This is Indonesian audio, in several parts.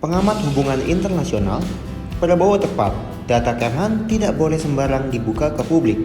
Pengamat hubungan internasional, Prabowo tepat, data Kemhan tidak boleh sembarang dibuka ke publik.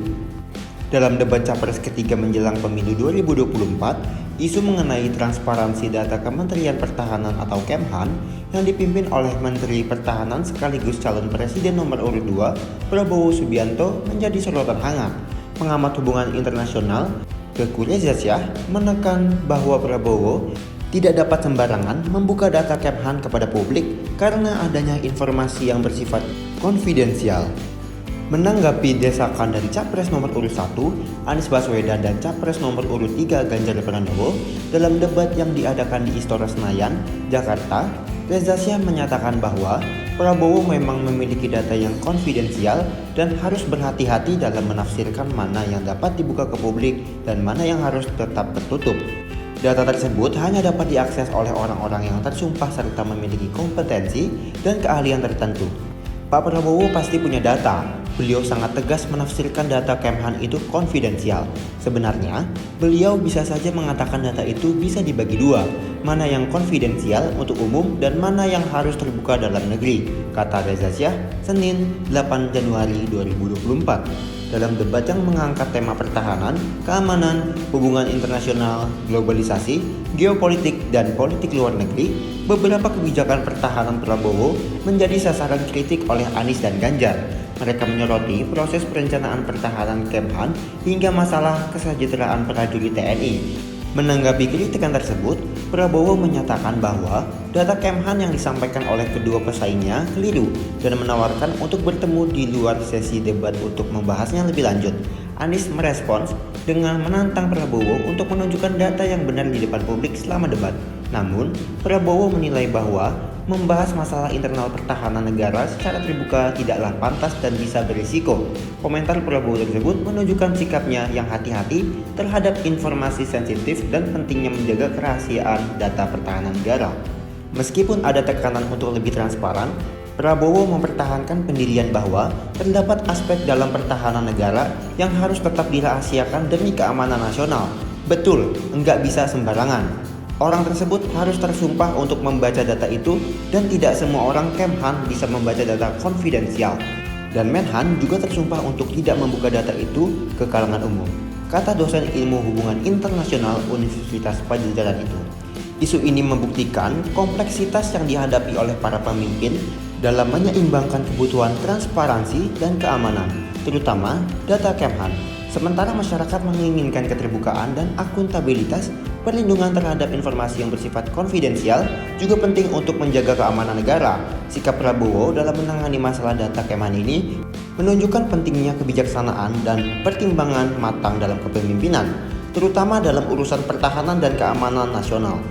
Dalam debat Capres ketiga menjelang pemilu 2024, isu mengenai transparansi data Kementerian Pertahanan atau Kemhan yang dipimpin oleh Menteri Pertahanan sekaligus calon presiden nomor urut 2, Prabowo Subianto menjadi sorotan hangat. Pengamat hubungan internasional, Teuku Reza Shah, menekan bahwa Prabowo tidak dapat sembarangan membuka data Kemhan kepada publik karena adanya informasi yang bersifat konfidensial. Menanggapi desakan dari Capres nomor urut 1, Anies Baswedan dan Capres nomor urut 3, Ganjar Pranowo, dalam debat yang diadakan di Istora Senayan, Jakarta, Reza Shah menyatakan bahwa Prabowo memang memiliki data yang konfidensial dan harus berhati-hati dalam menafsirkan mana yang dapat dibuka ke publik dan mana yang harus tetap tertutup. Data tersebut hanya dapat diakses oleh orang-orang yang tersumpah serta memiliki kompetensi dan keahlian tertentu. Pak Prabowo pasti punya data. Beliau sangat tegas menafsirkan data Kemhan itu konfidensial. Sebenarnya, beliau bisa saja mengatakan data itu bisa dibagi dua, mana yang konfidensial untuk umum dan mana yang harus terbuka dalam negeri, kata Reza Shah, Senin 8 Januari 2024. Dalam debat yang mengangkat tema pertahanan, keamanan, hubungan internasional, globalisasi, geopolitik, dan politik luar negeri, beberapa kebijakan pertahanan Prabowo menjadi sasaran kritik oleh Anies dan Ganjar. Mereka menyoroti proses perencanaan pertahanan Kemhan hingga masalah kesejahteraan prajurit TNI. Menanggapi kritikan tersebut, Prabowo menyatakan bahwa data Kemhan yang disampaikan oleh kedua pesaingnya keliru dan menawarkan untuk bertemu di luar sesi debat untuk membahasnya lebih lanjut. Anies merespons dengan menantang Prabowo untuk menunjukkan data yang benar di depan publik selama debat. Namun, Prabowo menilai bahwa membahas masalah internal pertahanan negara secara terbuka tidaklah pantas dan bisa berisiko. Komentar Prabowo tersebut menunjukkan sikapnya yang hati-hati terhadap informasi sensitif dan pentingnya menjaga kerahasiaan data pertahanan negara. Meskipun ada tekanan untuk lebih transparan, Prabowo mempertahankan pendirian bahwa terdapat aspek dalam pertahanan negara yang harus tetap dirahasiakan demi keamanan nasional. Betul, enggak bisa sembarangan. Orang tersebut harus tersumpah untuk membaca data itu dan tidak semua orang Kemhan bisa membaca data konfidensial. Dan Menhan juga tersumpah untuk tidak membuka data itu ke kalangan umum, kata dosen ilmu hubungan internasional Universitas Padjadjaran itu. Isu ini membuktikan kompleksitas yang dihadapi oleh para pemimpin dalam menyeimbangkan kebutuhan transparansi dan keamanan, terutama data Kemhan. Sementara masyarakat menginginkan keterbukaan dan akuntabilitas, perlindungan terhadap informasi yang bersifat konfidensial juga penting untuk menjaga keamanan negara. Sikap Prabowo dalam menangani masalah data Kemhan ini menunjukkan pentingnya kebijaksanaan dan pertimbangan matang dalam kepemimpinan, terutama dalam urusan pertahanan dan keamanan nasional.